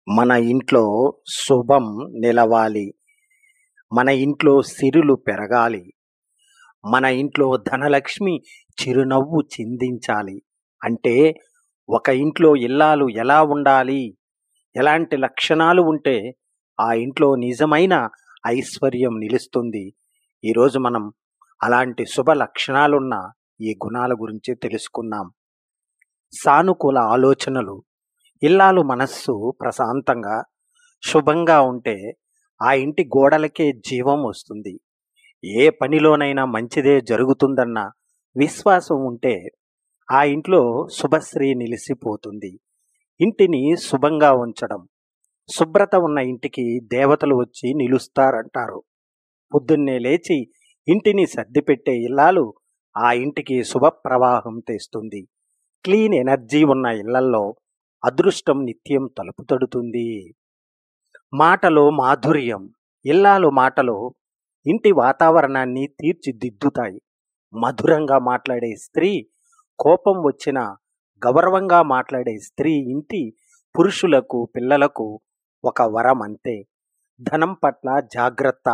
మన ఇంట్లో శుభం నిలవాలి. మన ఇంట్లో సిరులు పెరగాలి. మన ఇంట్లో ధనలక్ష్మి చిరునవ్వు చిందించాలి. అంటే ఒక ఇంట్లో ఇల్లాలు ఎలా ఉండాలి? ఎలాంటి లక్షణాలు ఉంటే ఆ ఇంట్లో నిజమైన ఐశ్వర్యం నిలుస్తుంది. ఈరోజు మనం అలాంటి శుభ లక్షణాలున్న ఈ గుణాల గురించి తెలుసుకుందాం. సానుకూల ఆలోచనలు. ఇల్లాలు మనస్సు ప్రశాంతంగా, శుభంగా ఉంటే ఆ ఇంటి గోడలకే జీవం వస్తుంది. ఏ పనిలోనైనా మంచిదే జరుగుతుందన్న విశ్వాసం ఉంటే ఆ ఇంట్లో శుభశ్రీ నిలిసిపోతుంది. ఇంటిని శుభంగా ఉంచడం. శుభ్రత ఉన్న ఇంటికి దేవతలు వచ్చి నిలుస్తారంటారు. పొద్దున్నే లేచి ఇంటిని సర్దిపెట్టే ఇల్లాలు ఆ ఇంటికి శుభ ప్రవాహం తెస్తుంది. క్లీన్ ఎనర్జీ ఉన్న ఇళ్లల్లో అదృష్టం నిత్యం తలుపు తడుతుంది. మాటలో మాధుర్యం. ఇల్లాలు మాటలు ఇంటి వాతావరణాన్ని తీర్చిదిద్దుతాయి. మధురంగా మాట్లాడే స్త్రీ, కోపం వచ్చిన గౌరవంగా మాట్లాడే స్త్రీ ఇంటి పురుషులకు, పిల్లలకు ఒక వరం అంతే. ధనం పట్ల జాగ్రత్త.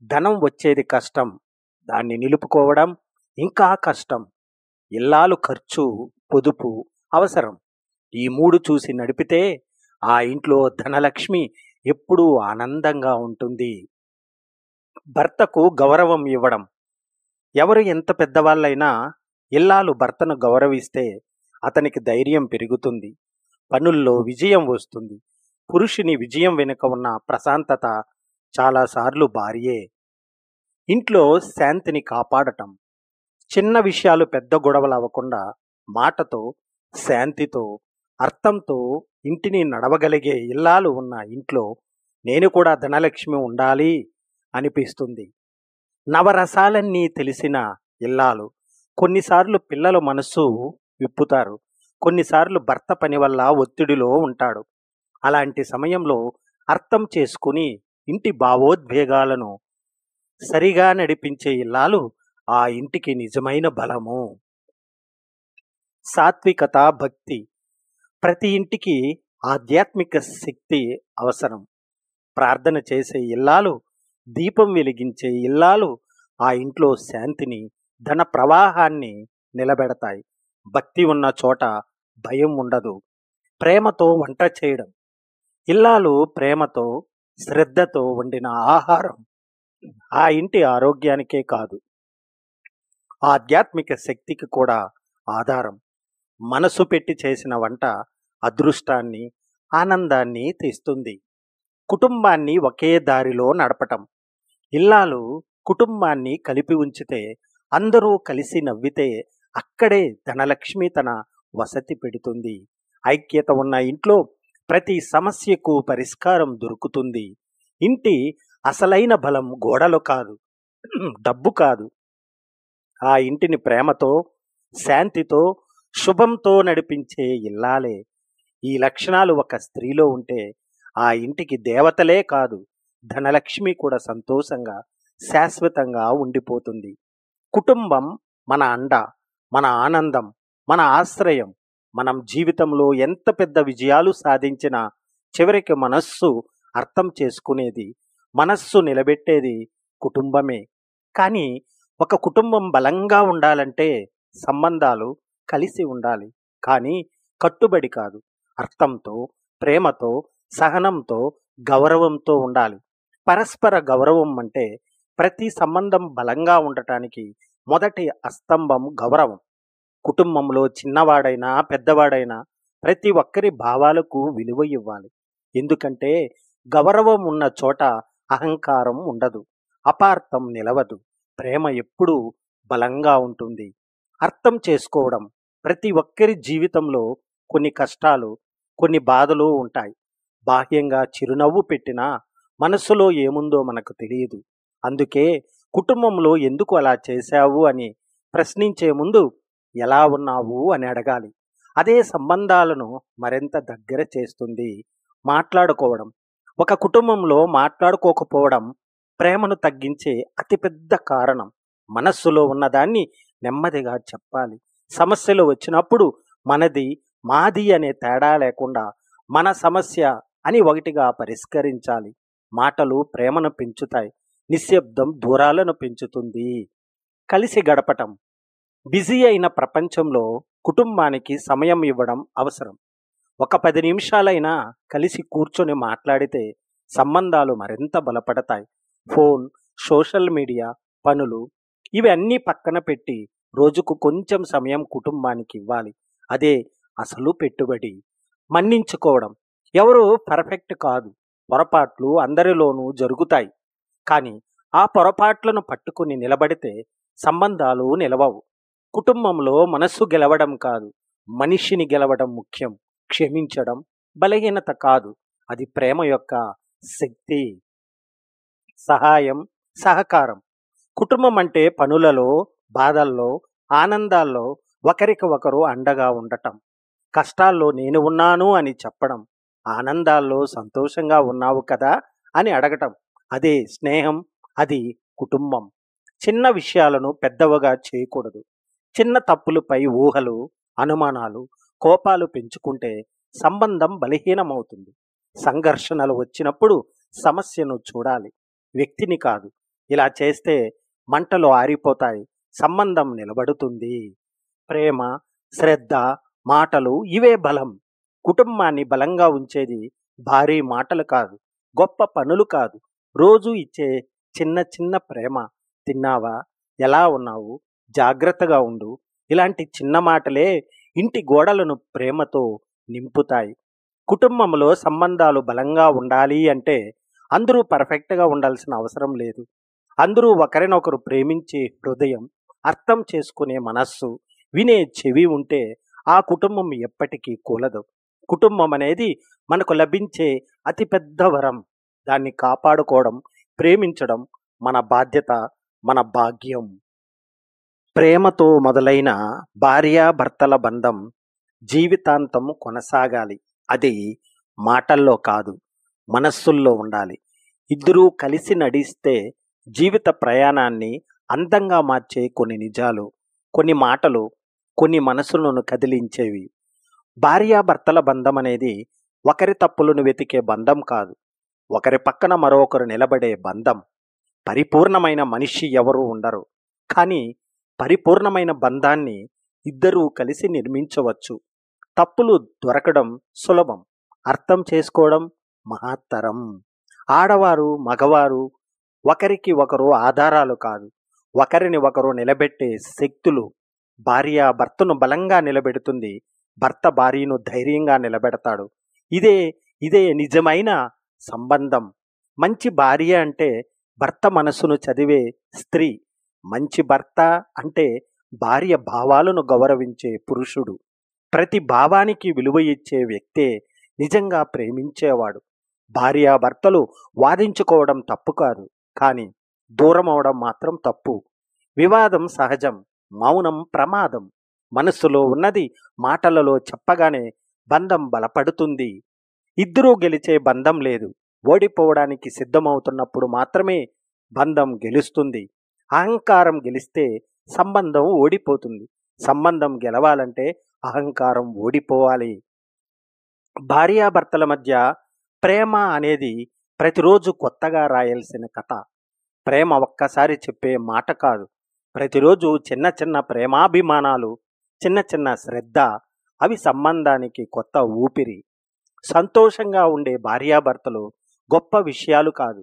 ధనం వచ్చేది కష్టం, దాన్ని నిలుపుకోవడం ఇంకా కష్టం. ఇల్లాలు ఖర్చు, పొదుపు అవసరం. ఈ మూడు చూసి నడిపితే ఆ ఇంట్లో ధనలక్ష్మి ఎప్పుడూ ఆనందంగా ఉంటుంది. భర్తకు గౌరవం ఇవ్వడం. ఎవరు ఎంత పెద్దవాళ్ళైనా ఇల్లాలు భర్తను గౌరవిస్తే అతనికి ధైర్యం పెరుగుతుంది. పనుల్లో విజయం వస్తుంది. పురుషుని విజయం వెనుక ఉన్న ప్రశాంతత చాలాసార్లు భార్యే. ఇంట్లో శాంతిని కాపాడటం. చిన్న విషయాలు పెద్ద గొడవలు అవ్వకుండా మాటతో, శాంతితో, అర్థంతో ఇంటిని నడవగలిగే ఇల్లాలు ఉన్న ఇంట్లో నేను కూడా ధనలక్ష్మి ఉండాలి అనిపిస్తుంది. నవరసాలన్నీ తెలిసిన ఇల్లాలు. కొన్నిసార్లు పిల్లల మనసు విప్పుతారు, కొన్నిసార్లు భర్త పని వల్ల ఒత్తిడిలో ఉంటాడు. అలాంటి సమయంలో అర్థం చేసుకుని ఇంటి భావోద్వేగాలను సరిగా నడిపించే ఇల్లాలు ఆ ఇంటికి నిజమైన బలము. సాత్వికత, భక్తి. ప్రతి ఇంటికి ఆధ్యాత్మిక శక్తి అవసరం. ప్రార్థన చేసే ఇల్లాలు, దీపం వెలిగించే ఇల్లాలు ఆ ఇంట్లో శాంతిని, ధన ప్రవాహాన్ని నిలబెడతాయి. భక్తి ఉన్న చోట భయం ఉండదు. ప్రేమతో వంట చేయడం. ఇల్లాలు ప్రేమతో, శ్రద్ధతో వండిన ఆహారం ఆ ఇంటి ఆరోగ్యానికే కాదు, ఆధ్యాత్మిక శక్తికి కూడా ఆధారం. మనసు పెట్టి చేసిన వంట అదృష్టాన్ని, ఆనందాన్ని తెస్తుంది. కుటుంబాన్ని ఒకే దారిలో నడపటం. ఇల్లాలు కుటుంబాన్ని కలిపి ఉంచితే, అందరూ కలిసి నవ్వితే అక్కడే ధనలక్ష్మి తన వసతి పెడుతుంది. ఐక్యత ఉన్న ఇంట్లో ప్రతి సమస్యకు పరిష్కారం దొరుకుతుంది. ఇంటి అసలైన బలం గోడలు కాదు, డబ్బు కాదు. ఆ ఇంటిని ప్రేమతో, శాంతితో, శుభంతో నడిపించే ఇల్లాలే. ఈ లక్షణాలు ఒక స్త్రీలో ఉంటే ఆ ఇంటికి దేవతలే కాదు, ధనలక్ష్మి కూడా సంతోషంగా, శాశ్వతంగా ఉండిపోతుంది. కుటుంబం మన అండ, మన ఆనందం, మన ఆశ్రయం. మనం జీవితంలో ఎంత పెద్ద విజయాలు సాధించినా చివరికి మనస్సు అర్థం చేసుకునేది, మనస్సు నిలబెట్టేది కుటుంబమే. కానీ ఒక కుటుంబం బలంగా ఉండాలంటే సంబంధాలు కలిసి ఉండాలి, కానీ కట్టుబడి కాదు. అర్థంతో, ప్రేమతో, సహనంతో, గౌరవంతో ఉండాలి. పరస్పర గౌరవం అంటే ప్రతి సంబంధం బలంగా ఉండటానికి మొదటి అస్తంభం గౌరవం. కుటుంబంలో చిన్నవాడైనా పెద్దవాడైనా ప్రతి ఒక్కరి భావాలకు విలువ ఇవ్వాలి. ఎందుకంటే గౌరవం ఉన్న చోట అహంకారం ఉండదు, అపార్థం నిలవదు, ప్రేమ ఎప్పుడూ బలంగా ఉంటుంది. అర్థం చేసుకోవడం. ప్రతి ఒక్కరి జీవితంలో కొన్ని కష్టాలు, కొన్ని బాధలు ఉంటాయి. బాహ్యంగా చిరునవ్వు పెట్టినా మనసులో ఏముందో మనకు తెలియదు. అందుకే కుటుంబంలో ఎందుకు అలా చేశావు అని ప్రశ్నించే ముందు ఎలా ఉన్నావు అని అడగాలి. అదే సంబంధాలను మరింత దగ్గర చేస్తుంది. మాట్లాడుకోవడం. ఒక కుటుంబంలో మాట్లాడుకోకపోవడం ప్రేమను తగ్గించే అతిపెద్ద కారణం. మనస్సులో ఉన్నదాన్ని నెమ్మదిగా చెప్పాలి. సమస్యలు వచ్చినప్పుడు మనది, మాది అనే తేడా లేకుండా మన సమస్య అని ఒకటిగా పరిష్కరించాలి. మాటలు ప్రేమను పెంచుతాయి. నిశ్శబ్దం దూరాలను పెంచుతుంది. కలిసి గడపటం. బిజీ అయిన ప్రపంచంలో కుటుంబానికి సమయం ఇవ్వడం అవసరం. ఒక 10 నిమిషాలైనా కలిసి కూర్చొని మాట్లాడితే సంబంధాలు మరింత బలపడతాయి. ఫోన్, సోషల్ మీడియా, పనులు ఇవి అన్నీ పక్కన పెట్టి రోజుకు కొంచెం సమయం కుటుంబానికి ఇవ్వాలి. అదే అసలు పెట్టుబడి. మన్నించుకోవడం. ఎవరు పర్ఫెక్ట్ కాదు. పొరపాట్లు అందరిలోనూ జరుగుతాయి. కానీ ఆ పొరపాట్లను పట్టుకుని నిలబడితే సంబంధాలు నిలవవు. కుటుంబంలో మనస్సు గెలవడం కాదు, మనిషిని గెలవడం ముఖ్యం. క్షమించడం బలహీనత కాదు, అది ప్రేమ యొక్క శక్తి. సహాయం, సహకారం. కుటుంబం అంటే పనులలో, బాధల్లో, ఆనందాల్లో ఒకరికి ఒకరు అండగా ఉండటం. కష్టాల్లో నేను ఉన్నాను అని చెప్పడం, ఆనందాల్లో సంతోషంగా ఉన్నావు కదా అని అడగటం. అదే స్నేహం, అది కుటుంబం. చిన్న విషయాలను పెద్దవగా చేయకూడదు. చిన్న తప్పులపై ఊహలు, అనుమానాలు, కోపాలు పెంచుకుంటే సంబంధం బలహీనమవుతుంది. సంఘర్షణలు వచ్చినప్పుడు సమస్యను చూడాలి, వ్యక్తిని కాదు. ఇలా చేస్తే మంటలు ఆరిపోతాయి, సంబంధం నిలబడుతుంది. ప్రేమ, శ్రద్ధ, మాటలు ఇవే బలం. కుటుంబాన్ని బలంగా ఉంచేది భారీ మాటలు కాదు, గొప్ప పనులు కాదు, రోజు ఇచ్చే చిన్న చిన్న ప్రేమ. తిన్నావా, ఎలా ఉన్నావు, జాగ్రత్తగా ఉండు, ఇలాంటి చిన్న మాటలే ఇంటి గోడలను ప్రేమతో నింపుతాయి. కుటుంబంలో సంబంధాలు బలంగా ఉండాలి అంటే అందరూ పర్ఫెక్ట్గా ఉండాల్సిన అవసరం లేదు. అందరూ ఒకరినొకరు ప్రేమించే హృదయం, అర్థం చేసుకునే మనస్సు, వినే చెవి ఉంటే ఆ కుటుంబం ఎప్పటికీ కూలదు. కుటుంబం అనేది మనకు లభించే అతిపెద్ద వరం. దాన్ని కాపాడుకోవడం, ప్రేమించడం మన బాధ్యత, మన భాగ్యం. ప్రేమతో మొదలైన భార్యాభర్తల బంధం జీవితాంతం కొనసాగాలి. అది మాటల్లో కాదు, మనస్సుల్లో ఉండాలి. ఇద్దరూ కలిసి నడిస్తే జీవిత ప్రయాణాన్ని అందంగా మార్చే కొన్ని నిజాలు, కొన్ని మాటలు, కొన్ని మనసులను కదిలించేవి. భార్యాభర్తల బంధం అనేది ఒకరి తప్పులను వెతికే బంధం కాదు, ఒకరి పక్కన మరొకరు నిలబడే బంధం. పరిపూర్ణమైన మనిషి ఎవరూ ఉండరు, కానీ పరిపూర్ణమైన బంధాన్ని ఇద్దరూ కలిసి నిర్మించవచ్చు. తప్పులు దొరకడం సులభం, అర్థం చేసుకోవడం మహత్తరం. ఆడవారు, మగవారు ఒకరికి ఒకరు ఆధారాలు కాదు, ఒకరిని ఒకరు నిలబెట్టే శక్తులు. భార్య భర్తను బలంగా నిలబెడుతుంది, భర్త భార్యను ధైర్యంగా నిలబెడతాడు. ఇదే ఇదే నిజమైన సంబంధం. మంచి భార్య అంటే భర్త మనసును చదివే స్త్రీ. మంచి భర్త అంటే భార్య భావాలను గౌరవించే పురుషుడు. ప్రతి భావానికి విలువ ఇచ్చే వ్యక్తే నిజంగా ప్రేమించేవాడు. భార్యాభర్తలు వాదించుకోవడం తప్పు కాదు, కానీ దూరం అవడం మాత్రం తప్పు. వివాదం సహజం, మౌనం ప్రమాదం. మనస్సులో ఉన్నది మాటలలో చెప్పగానే బంధం బలపడుతుంది. ఇద్దరూ గెలిచే బంధం లేదు, ఓడిపోవడానికి సిద్ధమవుతున్నప్పుడు మాత్రమే బంధం గెలుస్తుంది. అహంకారం గెలిస్తే సంబంధం ఓడిపోతుంది. సంబంధం గెలవాలంటే అహంకారం ఓడిపోవాలి. భార్యాభర్తల మధ్య ప్రేమ అనేది ప్రతిరోజు కొత్తగా రాయాల్సిన కథ. ప్రేమ ఒక్కసారి చెప్పే మాట కాదు. ప్రతిరోజు చిన్న చిన్న ప్రేమాభిమానాలు, చిన్న చిన్న శ్రద్ధ, అవి సంబంధానికి కొత్త ఊపిరి. సంతోషంగా ఉండే భార్యాభర్తలు గొప్ప విషయాలు కాదు,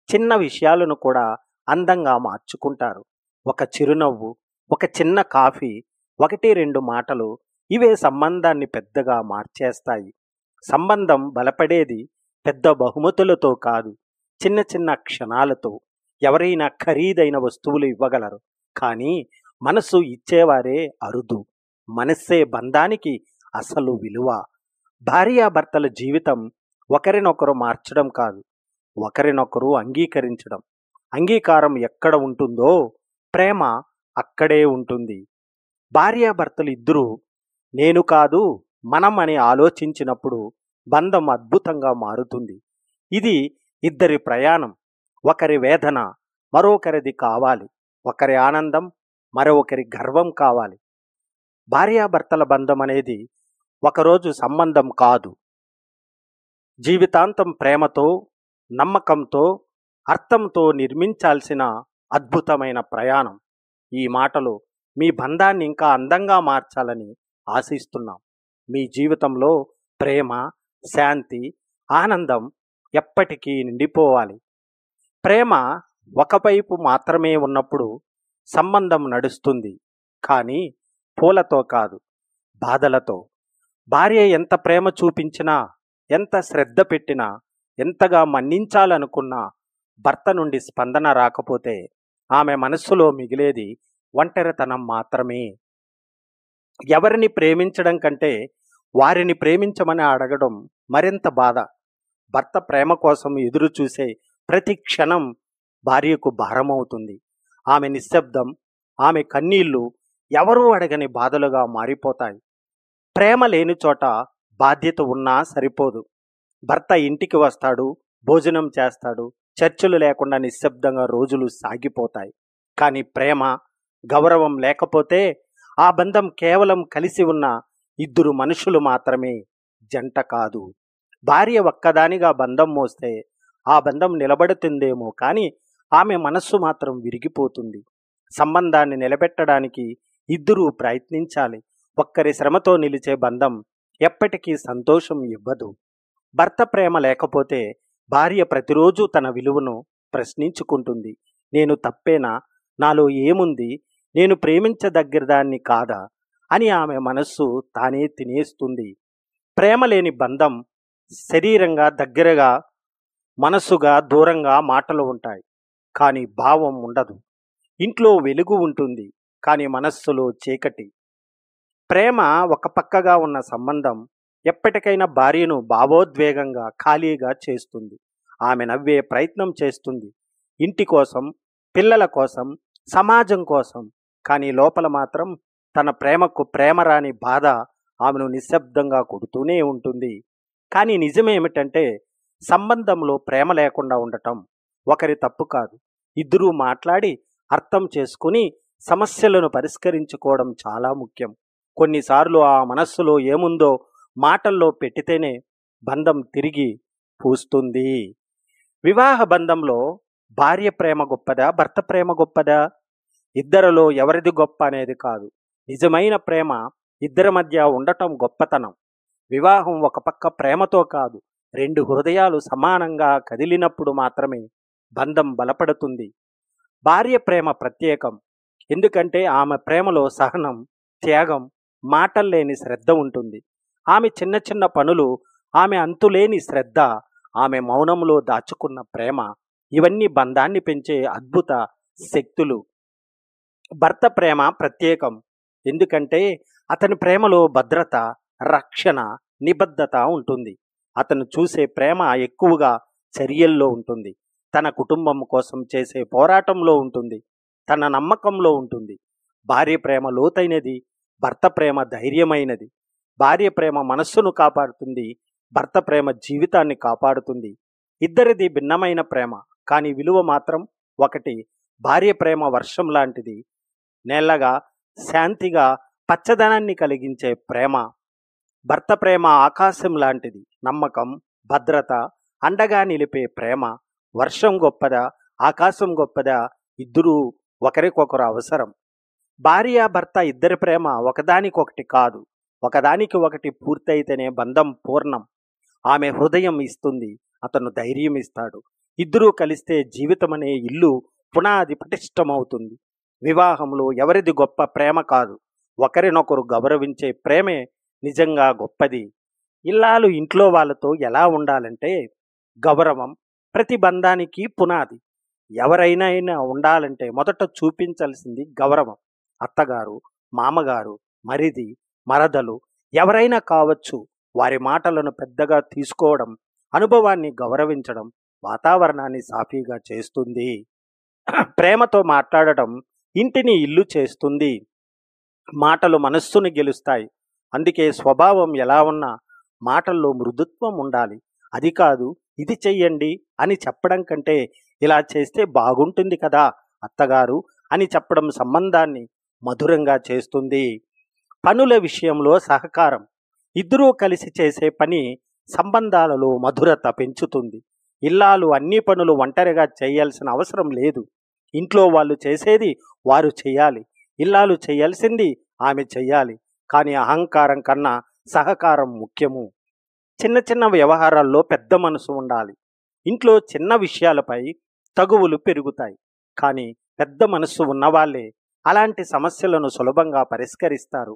చిన్న విషయాలను కూడా అందంగా మార్చుకుంటారు. ఒక చిరునవ్వు, ఒక చిన్న కాఫీ, 1-2 మాటలు, ఇవే సంబంధాన్ని పెద్దగా మార్చేస్తాయి. సంబంధం బలపడేది పెద్ద బహుమతులతో కాదు, చిన్న చిన్న క్షణాలతో. ఎవరైనా ఖరీదైన వస్తువులు ఇవ్వగలరు, కానీ మనసు ఇచ్చేవారే అరుదు. మనస్సే బంధానికి అసలు విలువ. భార్యాభర్తల జీవితం ఒకరినొకరు మార్చడం కాదు, ఒకరినొకరు అంగీకరించడం. అంగీకారం ఎక్కడ ఉంటుందో ప్రేమ అక్కడే ఉంటుంది. భార్యాభర్తలు ఇద్దరూ నేను కాదు మనం అని ఆలోచించినప్పుడు బంధం అద్భుతంగా మారుతుంది. ఇది ఇద్దరి ప్రయాణం. ఒకరి వేదన మరొకరిది కావాలి, ఒకరి ఆనందం మరొకరి గర్వం కావాలి. భార్యాభర్తల బంధం అనేది ఒకరోజు సంబంధం కాదు. జీవితాంతం ప్రేమతో, నమ్మకంతో, అర్థంతో నిర్మించాల్సిన అద్భుతమైన ప్రయాణం. ఈ మాటలు మీ బంధాన్ని ఇంకా అందంగా మార్చాలని ఆశిస్తున్నాం. మీ జీవితంలో ప్రేమ, శాంతి, ఆనందం ఎప్పటికీ నిండిపోవాలి. ప్రేమ ఒకవైపు మాత్రమే ఉన్నప్పుడు సంబంధం నడుస్తుంది. కానీ పూలతో కాదు, బాధలతో. భార్య ఎంత ప్రేమ చూపించినా, ఎంత శ్రద్ధ పెట్టినా, ఎంతగా మన్నించాలనుకున్నా భర్త నుండి స్పందన రాకపోతే ఆమె మనస్సులో మిగిలేది ఒంటరితనం మాత్రమే. ఎవరిని ప్రేమించడం కంటే వారిని ప్రేమించమని అడగడం మరింత బాధ. భర్త ప్రేమ కోసం ఎదురు చూసే ప్రతి క్షణం భార్యకు భారమవుతుంది. ఆమె నిశ్శబ్దం, ఆమె కన్నీళ్లు ఎవరూ అడగని బాధలుగా మారిపోతాయి. ప్రేమ లేని చోట బాధ్యత ఉన్నా సరిపోదు. భర్త ఇంటికి వస్తాడు, భోజనం చేస్తాడు, చర్చలు లేకుండా నిశ్శబ్దంగా రోజులు సాగిపోతాయి. కానీ ప్రేమ, గౌరవం లేకపోతే ఆ బంధం కేవలం కలిసి ఉన్న ఇద్దరు మనుషులు మాత్రమే, జంట కాదు. భార్య ఒక్కదానిగా బంధం మోస్తే ఆ బంధం నిలబడుతుందేమో కానీ ఆమె మనస్సు మాత్రం విరిగిపోతుంది. సంబంధాన్ని నిలబెట్టడానికి ఇద్దరూ ప్రయత్నించాలి. ఒక్కరి శ్రమతో నిలిచే బంధం ఎప్పటికీ సంతోషం ఇవ్వదు. భర్త ప్రేమ లేకపోతే భార్య ప్రతిరోజు తన విలువను ప్రశ్నించుకుంటుంది. నేను తప్పేనా? నాలో ఏముంది? నేను ప్రేమించదగ్గదాన్ని కాదా అని ఆమె మనస్సు తానే తినేస్తుంది. ప్రేమ లేని బంధం శరీరంగా దగ్గరగా, మనస్సుగా దూరంగా మాటలు ఉంటాయి, కానీ భావం ఉండదు. ఇంట్లో వెలుగు ఉంటుంది, కానీ మనస్సులో చీకటి. ప్రేమ ఒక పక్కగా ఉన్న సంబంధం ఎప్పటికైనా భార్యను భావోద్వేగంగా, ఖాళీగా చేస్తుంది. ఆమె నవ్వే ప్రయత్నం చేస్తుంది, ఇంటి కోసం, పిల్లల కోసం, సమాజం కోసం. కానీ లోపల మాత్రం తన ప్రేమకు ప్రేమ రాని బాధ ఆమెను నిశ్శబ్దంగా కొడుతూనే ఉంటుంది. కానీ నిజమేమిటంటే సంబంధంలో ప్రేమ లేకుండా ఉండటం ఒకరి తప్పు కాదు. ఇద్దరూ మాట్లాడి అర్థం చేసుకుని సమస్యలను పరిష్కరించుకోవడం చాలా ముఖ్యం. కొన్నిసార్లు ఆ మనస్సులో ఏముందో మాటల్లో పెట్టితేనే బంధం తిరిగి పూస్తుంది. వివాహ బంధంలో భార్య ప్రేమ గొప్పదా, భర్త ప్రేమ గొప్పదా? ఇద్దరిలో ఎవరిది గొప్ప అనేది కాదు. నిజమైన ప్రేమ ఇద్దరి మధ్య ఉండటం గొప్పతనం. వివాహం ఒక పక్క ప్రేమతో కాదు, రెండు హృదయాలు సమానంగా కదిలినప్పుడు మాత్రమే బంధం బలపడుతుంది. భార్య ప్రేమ ప్రత్యేకం. ఎందుకంటే ఆమె ప్రేమలో సహనం, త్యాగం, మాటల్లేని శ్రద్ధ ఉంటుంది. ఆమె చిన్న చిన్న పనులు, ఆమె అంతులేని శ్రద్ధ, ఆమె మౌనంలో దాచుకున్న ప్రేమ, ఇవన్నీ బంధాన్ని పెంచే అద్భుత శక్తులు. భర్త ప్రేమ ప్రత్యేకం. ఎందుకంటే అతని ప్రేమలో భద్రత, రక్షణ, నిబద్ధత ఉంటుంది. అతను చూసే ప్రేమ ఎక్కువగా చర్యల్లో ఉంటుంది. తన కుటుంబం కోసం చేసే పోరాటంలో ఉంటుంది, తన నమ్మకంలో ఉంటుంది. భార్య ప్రేమ లోతైనది, భర్త ప్రేమ ధైర్యమైనది. భార్య ప్రేమ మనస్సును కాపాడుతుంది, భర్త ప్రేమ జీవితాన్ని కాపాడుతుంది. ఇద్దరిది భిన్నమైన ప్రేమ, కానీ విలువ మాత్రం ఒకటి. భార్య ప్రేమ వర్షం లాంటిది, నెల్లగా, శాంతిగా, పచ్చదనాన్ని కలిగించే ప్రేమ. భర్త ప్రేమ ఆకాశం లాంటిది, నమ్మకం, భద్రత, అండగా నిలిపే ప్రేమ. వర్షం గొప్పదా, ఆకాశం గొప్పదా? ఇద్దరూ ఒకరికొకరు అవసరం. భార్య భర్త ఇద్దరి ప్రేమ ఒకదానికొకటి కాదు, ఒకదానికి ఒకటి పూర్తయితేనే బంధం పూర్ణం. ఆమె హృదయం ఇస్తుంది, అతను ధైర్యం ఇస్తాడు. ఇద్దరూ కలిస్తే జీవితం అనే ఇల్లు పునాది పటిష్టమవుతుంది. వివాహంలో ఎవరిది గొప్ప ప్రేమ కాదు, ఒకరినొకరు గౌరవించే ప్రేమే నిజంగా గొప్పది. ఇల్లాలు ఇంట్లో వాళ్ళతో ఎలా ఉండాలంటే గౌరవం ప్రతి బంధానికి పునాది. ఎవరైనా ఉండాలంటే మొదట చూపించాల్సింది గౌరవం. అత్తగారు, మామగారు, మరిది, మరదలు ఎవరైనా కావచ్చు. వారి మాటలను పెద్దగా తీసుకోవడం, అనుభవాన్ని గౌరవించడం వాతావరణాన్ని సాఫీగా చేస్తుంది. ప్రేమతో మాట్లాడటం ఇంటిని ఇల్లు చేస్తుంది. మాటలు మనస్సును గెలుస్తాయి. అందుకే స్వభావం ఎలా ఉన్నా మాటల్లో మృదుత్వం ఉండాలి. అది కాదు, ఇది చెయ్యండి అని చెప్పడం కంటే ఇలా చేస్తే బాగుంటుంది కదా అత్తగారు అని చెప్పడం సంబంధాన్ని మధురంగా చేస్తుంది. పనుల విషయంలో సహకారం. ఇద్దరూ కలిసి చేసే పని సంబంధాలలో మధురత పెంచుతుంది. ఇల్లాలు అన్ని పనులు ఒంటరిగా చేయాల్సిన అవసరం లేదు. ఇంట్లో వాళ్ళు చేసేది వారు చేయాలి, ఇల్లాలు చేయాల్సింది ఆమె చెయ్యాలి. కానీ అహంకారం కన్నా సహకారం ముఖ్యము. చిన్న చిన్న వ్యవహారాల్లో పెద్ద మనసు ఉండాలి. ఇంట్లో చిన్న విషయాలపై తగువులు పెరుగుతాయి. కానీ పెద్ద మనస్సు ఉన్నవాళ్ళే అలాంటి సమస్యలను సులభంగా పరిష్కరిస్తారు.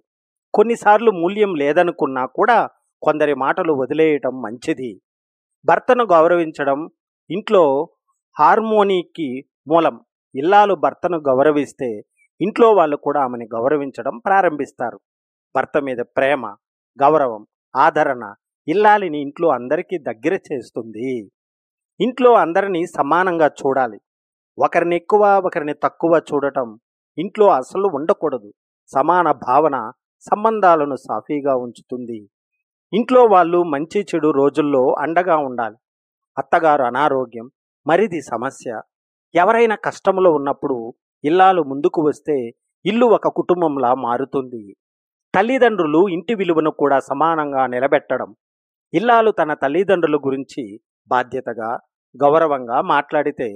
కొన్నిసార్లు మూల్యం లేదనుకున్నా కూడా కొందరి మాటలు వదిలేయటం మంచిది. భర్తను గౌరవించడం ఇంట్లో హార్మోనీకి మూలం. ఇల్లాలు భర్తను గౌరవిస్తే ఇంట్లో వాళ్ళు కూడా ఆమెను గౌరవించడం ప్రారంభిస్తారు. భర్త మీద ప్రేమ, గౌరవం, ఆదరణ ఇల్లాలిని ఇంట్లో అందరికీ దగ్గర చేస్తుంది. ఇంట్లో అందరినీ సమానంగా చూడాలి. ఒకరిని ఎక్కువ ఒకరిని తక్కువ చూడటం ఇంట్లో అసలు ఉండకూడదు. సమాన భావన సంబంధాలను సాఫీగా ఉంచుతుంది. ఇంట్లో వాళ్ళు మంచి చెడు రోజుల్లో అండగా ఉండాలి. అత్తగారు అనారోగ్యం, మరిది సమస్య, ఎవరైనా కష్టంలో ఉన్నప్పుడు ఇల్లాలు ముందుకు వస్తే ఇల్లు ఒక కుటుంబంలా మారుతుంది. తల్లిదండ్రులు ఇంటి విలువను కూడా సమానంగా నిలబెట్టడం. ఇల్లాలు తన తల్లిదండ్రుల గురించి బాధ్యతగా, గౌరవంగా మాట్లాడితే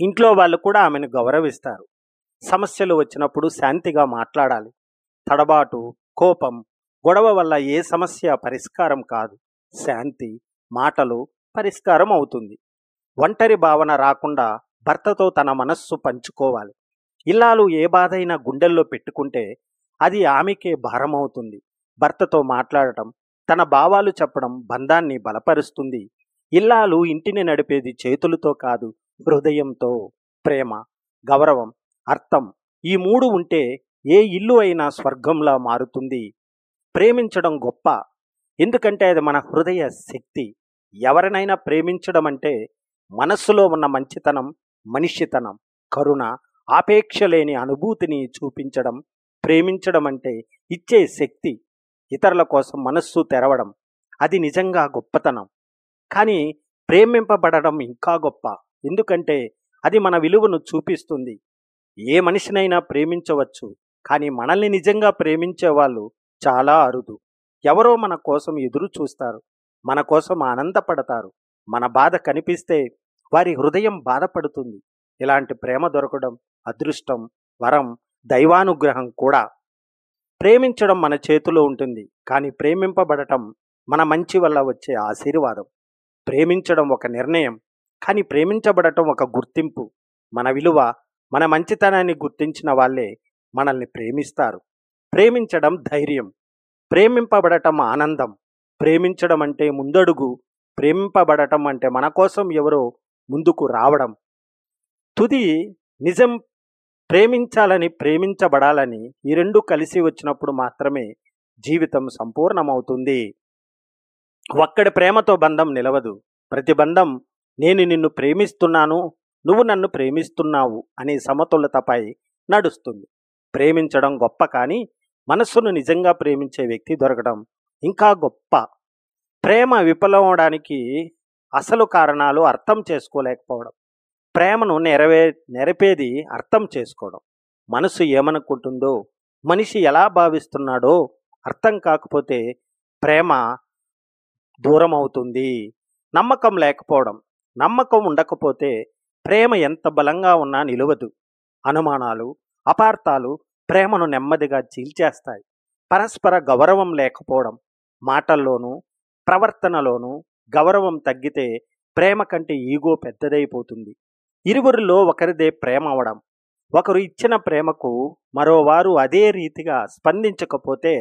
ఇంట్లో వాళ్ళు కూడా ఆమెను గౌరవిస్తారు. సమస్యలు వచ్చినప్పుడు శాంతిగా మాట్లాడాలి. తడబాటు, కోపం, గొడవ వల్ల ఏ సమస్య పరిష్కారం కాదు. శాంతి, మాటలు పరిష్కారం అవుతుంది. ఒంటరి భావన రాకుండా భర్తతో తన మనస్సు పంచుకోవాలి. ఇల్లాలు ఏ బాధైనా గుండెల్లో పెట్టుకుంటే అది ఆమెకే భారమవుతుంది. భర్తతో మాట్లాడటం, తన భావాలు చెప్పడం బంధాన్ని బలపరుస్తుంది. ఇల్లాలు ఇంటిని నడిపేది చేతులతో కాదు, హృదయంతో. ప్రేమ, గౌరవం, అర్థం ఈ మూడు ఉంటే ఏ ఇల్లు అయినా స్వర్గంలా మారుతుంది. ప్రేమించడం గొప్ప, ఎందుకంటే అది మన హృదయ శక్తి. ఎవరినైనా ప్రేమించడం అంటే మనస్సులో ఉన్న మంచితనం, మనిషితనం, కరుణ, ఆపేక్ష లేని అనుభూతిని చూపించడం. ప్రేమించడం అంటే ఇచ్చే శక్తి, ఇతరుల కోసం మనస్సు తెరవడం. అది నిజంగా గొప్పతనం. కానీ ప్రేమింపబడడం ఇంకా గొప్ప, ఎందుకంటే అది మన విలువను చూపిస్తుంది. ఏ మనిషినైనా ప్రేమించవచ్చు, కానీ మనల్ని నిజంగా ప్రేమించే వాళ్ళు చాలా అరుదు. ఎవరో మన కోసం ఎదురు చూస్తారు, మన కోసం ఆనందపడతారు. మన బాధ కనిపిస్తే వారి హృదయం బాధపడుతుంది. ఇలాంటి ప్రేమ దొరకడం అదృష్టం, వరం, దైవానుగ్రహం కూడా. ప్రేమించడం మన చేతిలో ఉంటుంది, కానీ ప్రేమింపబడటం మన మంచి వల్ల వచ్చే ఆశీర్వాదం. ప్రేమించడం ఒక నిర్ణయం, కానీ ప్రేమించబడటం ఒక గుర్తింపు. మన విలువ, మన మంచితనాన్ని గుర్తించిన వాళ్ళే మనల్ని ప్రేమిస్తారు. ప్రేమించడం ధైర్యం, ప్రేమింపబడటం ఆనందం. ప్రేమించడం అంటే ముందడుగు, ప్రేమింపబడటం అంటే మన కోసం ఎవరో ముందుకు రావడం. తుది నిజం ప్రేమించాలని, ప్రేమించబడాలని ఈ రెండు కలిసి వచ్చినప్పుడు మాత్రమే జీవితం సంపూర్ణమవుతుంది. ఒక్కడి ప్రేమతో బంధం నిలవదు. ప్రతి బంధం నేను నిన్ను ప్రేమిస్తున్నాను, నువ్వు నన్ను ప్రేమిస్తున్నావు అనే సమతుల్యతపై నడుస్తుంది. ప్రేమించడం గొప్ప, కానీ మనస్సును నిజంగా ప్రేమించే వ్యక్తి దొరకడం ఇంకా గొప్ప. ప్రేమ విఫలమవడానికి అసలు కారణాలు అర్థం చేసుకోలేకపోవడం. ప్రేమను నెరపేది అర్థం చేసుకోవడం. మనసు ఏమనుకుంటుందో, మనిషి ఎలా భావిస్తున్నాడో అర్థం కాకపోతే ప్రేమ దూరం అవుతుంది. నమ్మకం లేకపోవడం. నమ్మకం ఉండకపోతే ప్రేమ ఎంత బలంగా ఉన్నా నిలవదు. అనుమానాలు, అపార్థాలు ప్రేమను నెమ్మదిగా చీల్చేస్తాయి. పరస్పర గౌరవం లేకపోవడం. మాటల్లోనూ ప్రవర్తనలోనూ గౌరవం తగ్గితే ప్రేమ కంటే ఈగో పెద్దదైపోతుంది. ఇరువురిలో ఒకరిదే ప్రేమ అవడం. ఒకరు ఇచ్చిన ప్రేమకు మరోవారు అదే రీతిగా స్పందించకపోతే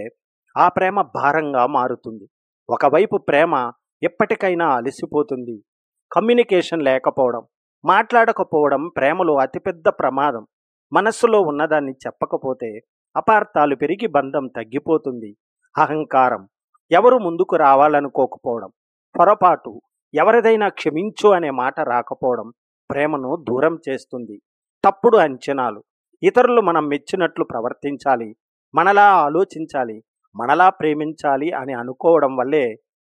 ఆ ప్రేమ భారంగా మారుతుంది. ఒకవైపు ప్రేమ ఎప్పటికైనా అలసిపోతుంది. కమ్యూనికేషన్ లేకపోవడం, మాట్లాడకపోవడం ప్రేమలో అతిపెద్ద ప్రమాదం. మనస్సులో ఉన్నదాన్ని చెప్పకపోతే అపార్థాలు పెరిగి బంధం తగ్గిపోతుంది. అహంకారం, ఎవరు ముందుకు రావాలనుకోకపోవడం. పొరపాటు, ఎవరిదైనా క్షమించు అనే మాట రాకపోవడం ప్రేమను దూరం చేస్తుంది. తప్పుడు అంచనాలు, ఇతరులు మనం మెచ్చినట్లు ప్రవర్తించాలి, మనలా ఆలోచించాలి, మనలా ప్రేమించాలి అని అనుకోవడం వల్లే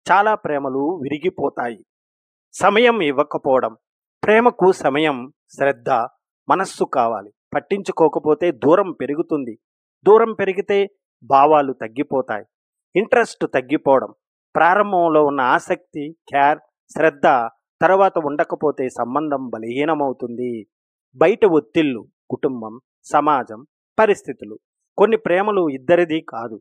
చాలా ప్రేమలు విరిగిపోతాయి. సమయం ఇవ్వకపోవడం. ప్రేమకు సమయం, శ్రద్ధ, మనస్సు కావాలి. పట్టించుకోకపోతే దూరం పెరుగుతుంది. దూరం పెరిగితే భావాలు తగ్గిపోతాయి. ఇంట్రెస్ట్ తగ్గిపోవడం, ప్రారంభంలో ఉన్న ఆసక్తి, కేర్, శ్రద్ధ తర్వాత ఉండకపోతే సంబంధం బలహీనమవుతుంది. బయట ఒత్తిళ్లు, కుటుంబం, సమాజం, పరిస్థితులు. కొన్ని ప్రేమలు ఇద్దరిది కాదు,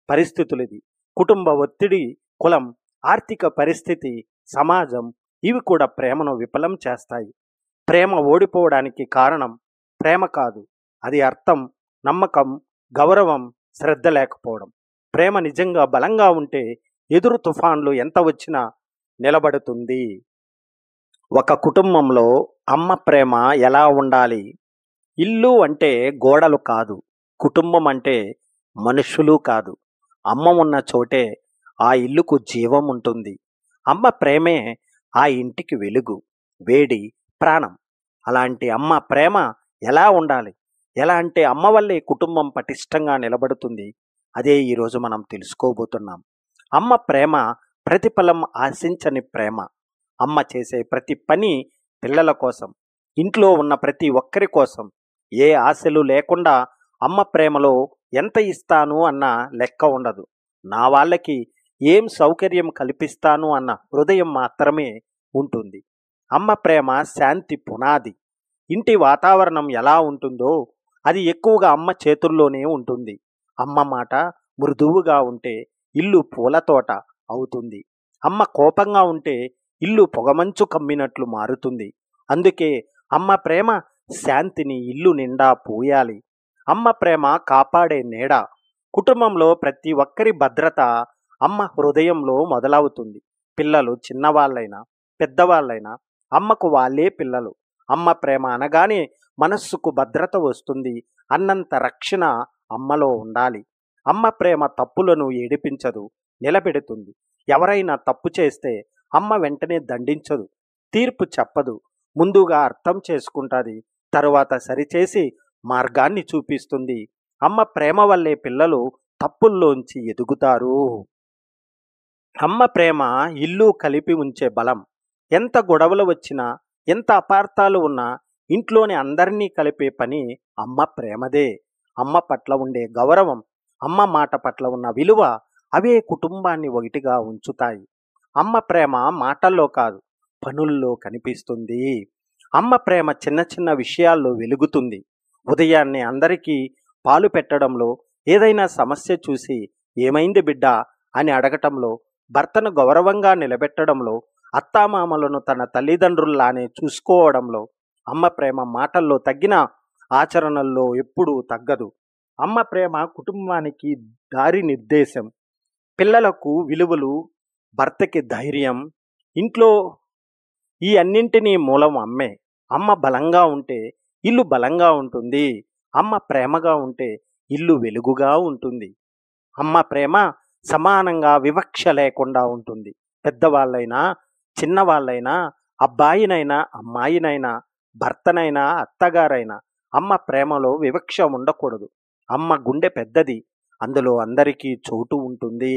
పరిస్థితులది. కుటుంబ ఒత్తిడి, కులం, ఆర్థిక పరిస్థితి, సమాజం ఇవి కూడా ప్రేమను విఫలం చేస్తాయి. ప్రేమ ఓడిపోవడానికి కారణం ప్రేమ కాదు, అది అర్థం, నమ్మకం, గౌరవం, శ్రద్ధ లేకపోవడం. ప్రేమ నిజంగా బలంగా ఉంటే ఎదురు తుఫాన్లు ఎంత వచ్చినా నిలబడుతుంది. ఒక కుటుంబంలో అమ్మ ప్రేమ ఎలా ఉండాలి? ఇల్లు అంటే గోడలు కాదు, కుటుంబం అంటే మనుషులు కాదు. అమ్మ ఉన్న చోటే ఆ ఇల్లుకు జీవం ఉంటుంది. అమ్మ ప్రేమే ఆ ఇంటికి వెలుగు, వేడి, ప్రాణం. అలాంటి అమ్మ ప్రేమ ఎలా ఉండాలి? ఎలా అంటే అమ్మ వల్లే కుటుంబం పటిష్టంగా నిలబడుతుంది. అదే ఈరోజు మనం తెలుసుకోబోతున్నాం. అమ్మ ప్రేమ ప్రతిఫలం ఆశించని ప్రేమ. అమ్మ చేసే ప్రతి పని పిల్లల కోసం, ఇంట్లో ఉన్న ప్రతి ఒక్కరి కోసం. ఏ ఆశలు లేకుండా అమ్మ ప్రేమలో ఎంత ఇస్తాను అన్న లెక్క ఉండదు. నా వాళ్ళకి ఏం సౌకర్యం కల్పిస్తాను అన్న హృదయం మాత్రమే ఉంటుంది. అమ్మ ప్రేమ శాంతి పునాది. ఇంటి వాతావరణం ఎలా ఉంటుందో అది ఎక్కువగా అమ్మ చేతుల్లోనే ఉంటుంది. అమ్మ మాట మృదువుగా ఉంటే ఇల్లు పూలతోట అవుతుంది. అమ్మ కోపంగా ఉంటే ఇల్లు పొగమంచు కమ్మినట్లు మారుతుంది. అందుకే అమ్మ ప్రేమ శాంతిని ఇల్లు నిండా పూయాలి. అమ్మ ప్రేమ కాపాడే నీడ. కుటుంబంలో ప్రతి ఒక్కరి భద్రత అమ్మ హృదయంలో మొదలవుతుంది. పిల్లలు చిన్నవాళ్ళైనా పెద్దవాళ్ళైనా అమ్మకు వాళ్ళే పిల్లలు. అమ్మ ప్రేమ అనగానే మనస్సుకు భద్రత వస్తుంది. అన్నంత రక్షణ అమ్మలో ఉండాలి. అమ్మ ప్రేమ తప్పులను ఏడిపించదు, నిలబెడుతుంది. ఎవరైనా తప్పు చేస్తే అమ్మ వెంటనే దండించదు, తీర్పు చెప్పదు. ముందుగా అర్థం చేసుకుంటుంది, తరువాత సరిచేసి మార్గాన్ని చూపిస్తుంది. అమ్మ ప్రేమ వల్లే పిల్లలు తప్పుల్లోంచి ఎదుగుతారు. అమ్మ ప్రేమ ఇల్లు కలిపి ఉంచే బలం. ఎంత గొడవలు వచ్చినా, ఎంత అపార్థాలు ఉన్నా ఇంట్లోని అందరినీ కలిపే పని అమ్మ ప్రేమదే. అమ్మ పట్ల ఉండే గౌరవం, అమ్మ మాట పట్ల ఉన్న విలువ అవే కుటుంబాన్ని ఒకటిగా ఉంచుతాయి. అమ్మ ప్రేమ మాటల్లో కాదు, పనుల్లో కనిపిస్తుంది. అమ్మ ప్రేమ చిన్న చిన్న విషయాల్లో వెలుగుతుంది. ఉదయాన్నే అందరికీ పాలు పెట్టడంలో, ఏదైనా సమస్య చూసి ఏమైంది బిడ్డ అని అడగటంలో, భర్తను గౌరవంగా నిలబెట్టడంలో, అత్తామామలను తన తల్లిదండ్రుల్లానే చూసుకోవడంలో అమ్మ ప్రేమ మాటల్లో తగ్గిన ఆచరణల్లో ఎప్పుడూ తగ్గదు. అమ్మ ప్రేమ కుటుంబానికి దారి నిర్దేశం, పిల్లలకు విలువలు, భర్తకి ధైర్యం. ఇంట్లో ఈ అన్నింటినీ మూలం అమ్మే. అమ్మ బలంగా ఉంటే ఇల్లు బలంగా ఉంటుంది. అమ్మ ప్రేమగా ఉంటే ఇల్లు వెలుగుగా ఉంటుంది. అమ్మ ప్రేమ సమానంగా వివక్ష లేకుండా ఉంటుంది. పెద్దవాళ్ళైనా చిన్నవాళ్ళైనా, అబ్బాయినైనా అమ్మాయినైనా, భర్తనైనా అత్తగారైనా అమ్మ ప్రేమలో వివక్ష ఉండకూడదు. అమ్మ గుండె పెద్దది, అందులో అందరికీ చోటు ఉంటుంది.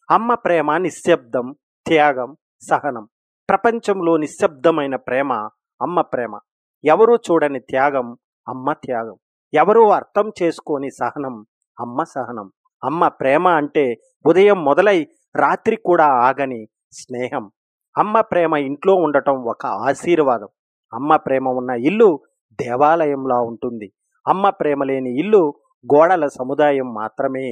అమ్మ ప్రేమ నిశ్శబ్దం, త్యాగం, సహనం. ప్రపంచంలో నిశ్శబ్దమైన ప్రేమ అమ్మ ప్రేమ. ఎవరూ చూడని త్యాగం అమ్మ త్యాగం. ఎవరూ అర్థం చేసుకోని సహనం అమ్మ సహనం. అమ్మ ప్రేమ అంటే ఉదయం మొదలై రాత్రి కూడా ఆగని స్నేహం. అమ్మ ప్రేమ ఇంట్లో ఉండటం ఒక ఆశీర్వాదం. అమ్మ ప్రేమ ఉన్న ఇల్లు దేవాలయంలా ఉంటుంది. అమ్మ ప్రేమ లేని ఇల్లు గోడల సముదాయం మాత్రమే.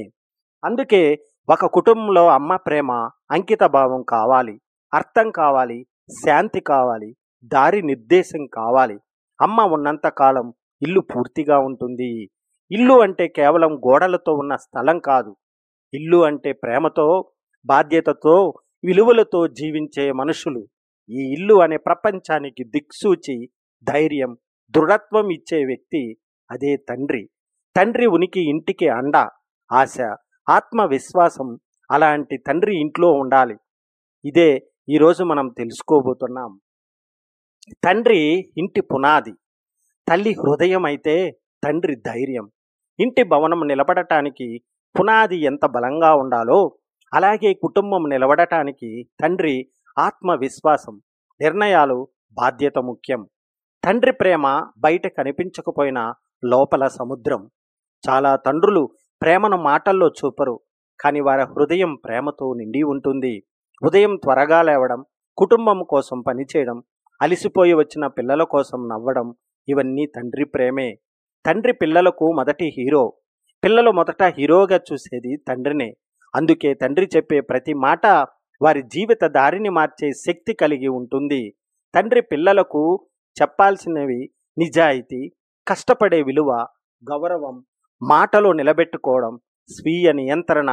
అందుకే ఒక కుటుంబంలో అమ్మ ప్రేమ అంకిత భావం కావాలి, అర్థం కావాలి, శాంతి కావాలి, దారి నిర్దేశం కావాలి. అమ్మ ఉన్నంత కాలం ఇల్లు పూర్తిగా ఉంటుంది. ఇల్లు అంటే కేవలం గోడలతో ఉన్న స్థలం కాదు. ఇల్లు అంటే ప్రేమతో, బాధ్యతతో, విలువలతో జీవించే మనుషులు. ఈ ఇల్లు అనే ప్రపంచానికి దిక్సూచి, ధైర్యం, దృఢత్వం ఇచ్చే వ్యక్తి అదే తండ్రి. తండ్రి ఉనికి ఇంటికి అండ, ఆశ, ఆత్మవిశ్వాసం. అలాంటి తండ్రి ఇంట్లో ఉండాలి. ఇదే ఈరోజు మనం తెలుసుకోబోతున్నాం. తండ్రి ఇంటి పునాది. తల్లి హృదయం అయితే తండ్రి ధైర్యం. ఇంటి భవనం నిలబడటానికి పునాది ఎంత బలంగా ఉండాలో అలాగే కుటుంబం నిలబడటానికి తండ్రి ఆత్మవిశ్వాసం, నిర్ణయాలు, బాధ్యత ముఖ్యం. తండ్రి ప్రేమ బయట కనిపించకపోయినా లోపల సముద్రం. చాలా తండ్రులు ప్రేమను మాటల్లో చూపరు, కానీ వారి హృదయం ప్రేమతో నిండి ఉంటుంది. ఉదయం త్వరగా లేవడం, కుటుంబం కోసం పనిచేయడం, అలిసిపోయి వచ్చిన పిల్లల కోసం నవ్వడం, ఇవన్నీ తండ్రి ప్రేమే. తండ్రి పిల్లలకు మొదటి హీరో. పిల్లలు మొదట హీరోగా చూసేది తండ్రినే. అందుకే తండ్రి చెప్పే ప్రతి మాట వారి జీవిత దారిని మార్చే శక్తి కలిగి ఉంటుంది. తండ్రి పిల్లలకు చెప్పాల్సినవి నిజాయితీ, కష్టపడే విలువ, గౌరవం, మాటలో నిలబెట్టుకోవడం, స్వీయ నియంత్రణ.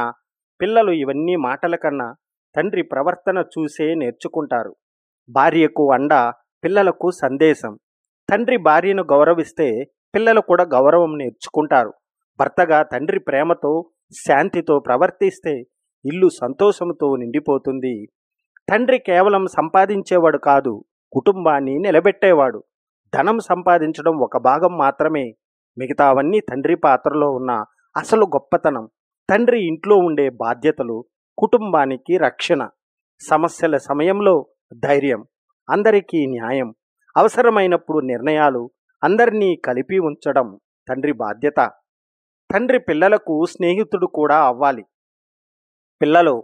పిల్లలు ఇవన్నీ మాటల కన్నా తండ్రి ప్రవర్తన చూసే నేర్చుకుంటారు. భార్యకు అండ, పిల్లలకు సందేశం. తండ్రి భార్యను గౌరవిస్తే పిల్లలు కూడా గౌరవం నేర్చుకుంటారు. భర్తగా తండ్రి ప్రేమతో, శాంతితో ప్రవర్తిస్తే ఇల్లు సంతోషంతో నిండిపోతుంది. తండ్రి కేవలం సంపాదించేవాడు కాదు, కుటుంబాన్ని నిలబెట్టేవాడు. ధనం సంపాదించడం ఒక భాగం మాత్రమే, మిగతావన్నీ తండ్రి పాత్రలో ఉన్న అసలు గొప్పతనం. తండ్రి ఇంట్లో ఉండే బాధ్యతలు, కుటుంబానికి రక్షణ, సమస్యల సమయంలో ధైర్యం, అందరికీ న్యాయం, అవసరమైనప్పుడు నిర్ణయాలు, అందరినీ కలిపి ఉంచడం తండ్రి బాధ్యత. తండ్రి పిల్లలకు స్నేహితుడు కూడా అవ్వాలి. పిల్లలు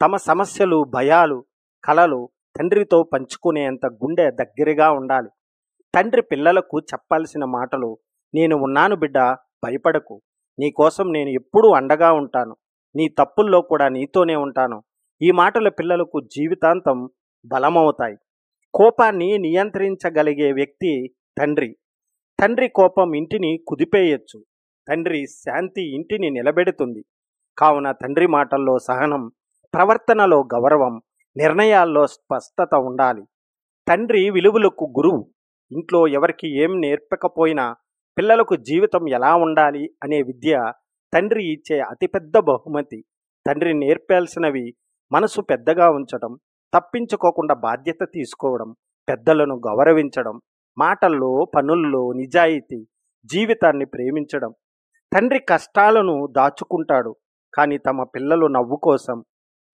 తమ సమస్యలు, భయాలు, కలలు తండ్రితో పంచుకునేంత గుండె దగ్గరగా ఉండాలి. తండ్రి పిల్లలకు చెప్పాల్సిన మాటలు: నేను ఉన్నాను బిడ్డ, భయపడకు, నీకోసం నేను ఎప్పుడూ అండగా ఉంటాను, నీ తప్పుల్లో కూడా నీతోనే ఉంటాను. ఈ మాటలు పిల్లలకు జీవితాంతం బలమవుతాయి. కోపాన్ని నియంత్రించగలిగే వ్యక్తి తండ్రి. తండ్రి కోపం ఇంటిని కుదిపేయచ్చు, తండ్రి శాంతి ఇంటిని నిలబెడుతుంది. కావున తండ్రి మాటల్లో సహనం, ప్రవర్తనలో గౌరవం, నిర్ణయాల్లో స్పష్టత ఉండాలి. తండ్రి విలువలకు గురువు. ఇంట్లో ఎవరికి ఏం నేర్పకపోయినా పిల్లలకు జీవితం ఎలా ఉండాలి అనే విద్య తండ్రి ఇచ్చే అతిపెద్ద బహుమతి. తండ్రి నేర్పాల్సినవి: మనసు పెద్దగా ఉంచడం, తప్పించుకోకుండా బాధ్యత తీసుకోవడం, పెద్దలను గౌరవించడం, మాటల్లో పనుల్లో నిజాయితీ, జీవితాన్ని ప్రేమించడం. తండ్రి కష్టాలను దాచుకుంటాడు, కానీ తమ పిల్లలు నవ్వు కోసం.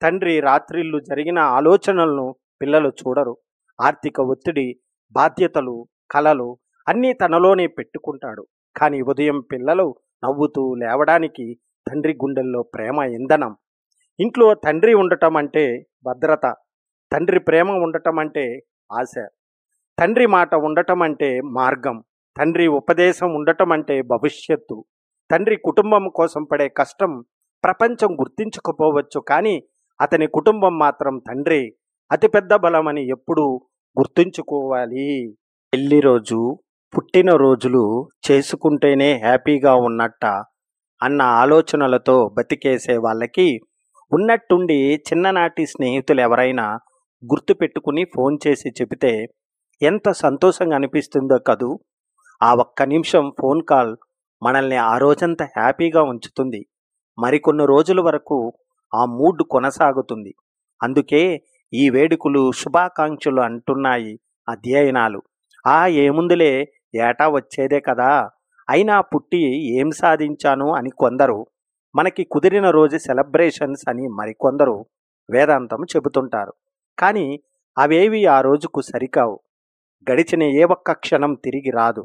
తండ్రి రాత్రిళ్ళు జరిగిన ఆలోచనలను పిల్లలు చూడరు. ఆర్థిక ఒత్తిడి, బాధ్యతలు, కలలు అన్నీ తనలోనే పెట్టుకుంటాడు. కానీ ఉదయం పిల్లలు నవ్వుతూ లేవడానికి తండ్రి గుండెల్లో ప్రేమ ఇంధనం. ఇంట్లో తండ్రి ఉండటం అంటే భద్రత, తండ్రి ప్రేమ ఉండటం అంటే ఆశ, తండ్రి మాట ఉండటం అంటే మార్గం, తండ్రి ఉపదేశం ఉండటం అంటే భవిష్యత్తు. తండ్రి కుటుంబం కోసం పడే కష్టం ప్రపంచం గుర్తించకపోవచ్చు, కానీ అతని కుటుంబం మాత్రం తండ్రి అతిపెద్ద బలమని ఎప్పుడూ గుర్తుంచుకోవాలి. పెళ్లి రోజు, పుట్టినరోజులు చేసుకుంటేనే హ్యాపీగా ఉన్నట్ట అన్న ఆలోచనలతో బతికేసే వాళ్ళకి ఉన్నట్టుండి చిన్ననాటి స్నేహితులు ఎవరైనా గుర్తుపెట్టుకుని ఫోన్ చేసి చెబితే ఎంత సంతోషంగా అనిపిస్తుందో కదూ. ఆ ఒక్క నిమిషం ఫోన్ కాల్ మనల్ని ఆ రోజంతా హ్యాపీగా ఉంచుతుంది. మరికొన్ని రోజుల వరకు ఆ మూడ్ కొనసాగుతుంది. అందుకే ఈ వేడుకలు, శుభాకాంక్షలు అంటున్నాయి అధ్యయనాలు. ఏముందులే, ఏటా వచ్చేదే కదా, అయినా పుట్టి ఏం సాధించాను అని కొందరు, మనకి కుదిరిన రోజు సెలబ్రేషన్స్ అని మరికొందరు వేదాంతం చెబుతుంటారు. కానీ అవేవి ఆ రోజుకు సరికావు. గడిచిన ఏ ఒక్క క్షణం తిరిగి రాదు.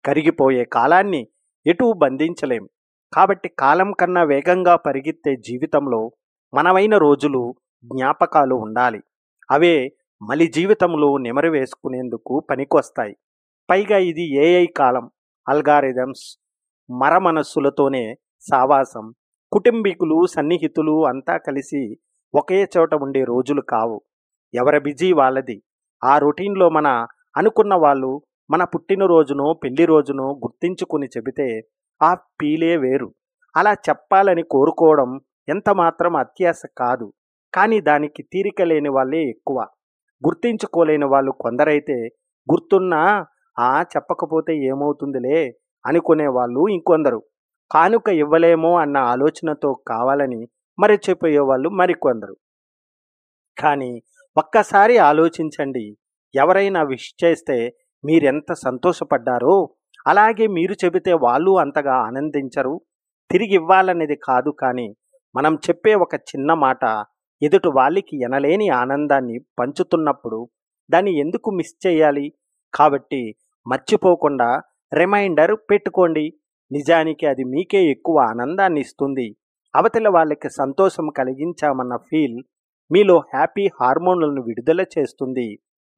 కరిగిపోయే కాలాన్ని ఎటూ బంధించలేం. కాబట్టి కాలం కన్నా వేగంగా పరిగెత్తే జీవితంలో మనమైన రోజులు, జ్ఞాపకాలు ఉండాలి. అవే మలి జీవితంలో నెమరు వేసుకునేందుకు పనికొస్తాయి. పైగా ఇది ఏఐ కాలం. అల్గారిథమ్స్, మరమనస్సులతోనే సావాసం. కుటుంబీకులు, సన్నిహితులు అంతా కలిసి ఒకే చోట ఉండే రోజులు కావు. ఎవరి బిజీ వాళ్ళది. ఆ రొటీన్లో మన అనుకున్న వాళ్ళు మన పుట్టినరోజునో పెళ్లి రోజునో గుర్తించుకుని చెబితే ఆ ఫీలే వేరు. అలా చెప్పాలని కోరుకోవడం ఎంత మాత్రం అత్యాశ కాదు, కానీ దానికి తీరిక లేని వాళ్ళే ఎక్కువ. గుర్తించుకోలేని వాళ్ళు కొందరైతే, గుర్తున్నా చెప్పకపోతే ఏమవుతుందిలే అనుకునే వాళ్ళు ఇంకొందరు. కానుక ఇవ్వలేమో అన్న ఆలోచనతో కావాలని మరిచిపోయేవాళ్ళు మరికొందరు. కానీ ఒక్కసారి ఆలోచించండి, ఎవరైనా విష్ చేస్తే మీరెంత సంతోషపడ్డారో అలాగే మీరు చెబితే వాళ్ళు అంతగా ఆనందించరు. తిరిగి ఇవ్వాలనేది కాదు, కానీ మనం చెప్పే ఒక చిన్న మాట ఎదుటి వాళ్ళకి ఎనలేని ఆనందాన్ని పంచుతున్నప్పుడు దాన్ని ఎందుకు మిస్ చేయాలి? కాబట్టి మర్చిపోకుండా రిమైండర్ పెట్టుకోండి. నిజానికి అది మీకే ఎక్కువ ఆనందాన్ని ఇస్తుంది. అవతల వాళ్ళకి సంతోషం కలిగించామన్న ఫీల్ మీలో హ్యాపీ హార్మోన్లను విడుదల చేస్తుంది.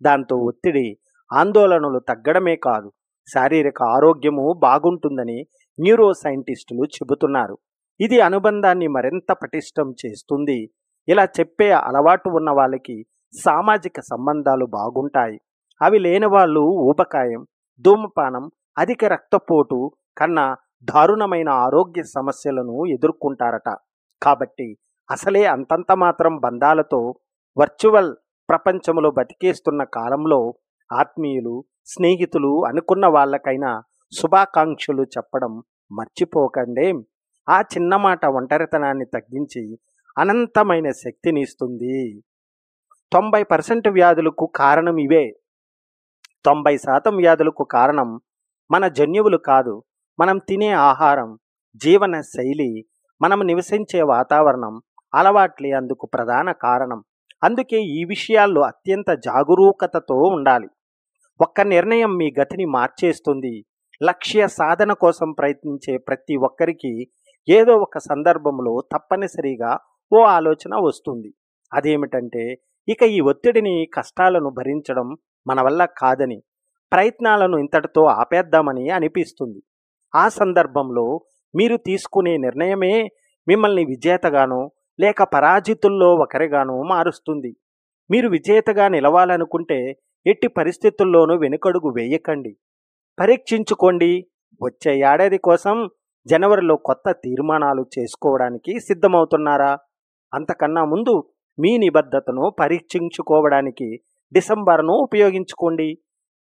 దాంతో ఒత్తిడి, ఆందోళనలు తగ్గడమే కాదు, శారీరక ఆరోగ్యము బాగుంటుందని న్యూరో సైంటిస్టులు చెబుతున్నారు. ఇది అనుబంధాన్ని మరింత పటిష్టం చేస్తుంది. ఇలా చెప్పే అలవాటు ఉన్న వాళ్ళకి సామాజిక సంబంధాలు బాగుంటాయి. అవి లేని వాళ్ళు ఊబకాయం, ధూమపానం, అధిక రక్తపోటు కన్నా దారుణమైన ఆరోగ్య సమస్యలను ఎదుర్కొంటారట. కాబట్టి అసలే అంతంత మాత్రం బంధాలతో వర్చువల్ ప్రపంచంలో బతికేస్తున్న కాలంలో ఆత్మీయులు, స్నేహితులు అనుకున్న వాళ్ళకైనా శుభాకాంక్షలు చెప్పడం మర్చిపోకండి. ఆ చిన్న మాట ఒంటరితనాన్ని తగ్గించి అనంతమైన శక్తిని ఇస్తుంది. 90% వ్యాధులకు కారణం ఇవే. 90% వ్యాధులకు కారణం మన జన్యువులు కాదు, మనం తినే ఆహారం, జీవన శైలి, మనం నివసించే వాతావరణం, అలవాట్లే అందుకు ప్రధాన కారణం. అందుకే ఈ విషయాల్లో అత్యంత జాగరూకతతో ఉండాలి. ఒక్క నిర్ణయం మీ గతిని మార్చేస్తుంది. లక్ష్య సాధన కోసం ప్రయత్నించే ప్రతి ఒక్కరికి ఏదో ఒక సందర్భంలో తప్పనిసరిగా ఓ ఆలోచన వస్తుంది. అదేమిటంటే, ఇక ఈ ఒత్తిడిని, కష్టాలను భరించడం మన వల్ల కాదని, ప్రయత్నాలను ఇంతటితో ఆపేద్దామని అనిపిస్తుంది. ఆ సందర్భంలో మీరు తీసుకునే నిర్ణయమే మిమ్మల్ని విజేతగానో లేక పరాజితుల్లో ఒకరిగానో మారుస్తుంది. మీరు విజేతగా నిలవాలనుకుంటే ఎట్టి పరిస్థితుల్లోనూ వెనుకడుగు వేయకండి. పరీక్షించుకోండి. వచ్చే ఏడాది కోసం జనవరిలో కొత్త తీర్మానాలు చేసుకోవడానికి సిద్ధమవుతున్నారా? అంతకన్నా ముందు మీ నిబద్ధతను పరీక్షించుకోవడానికి డిసెంబర్ను ఉపయోగించుకోండి.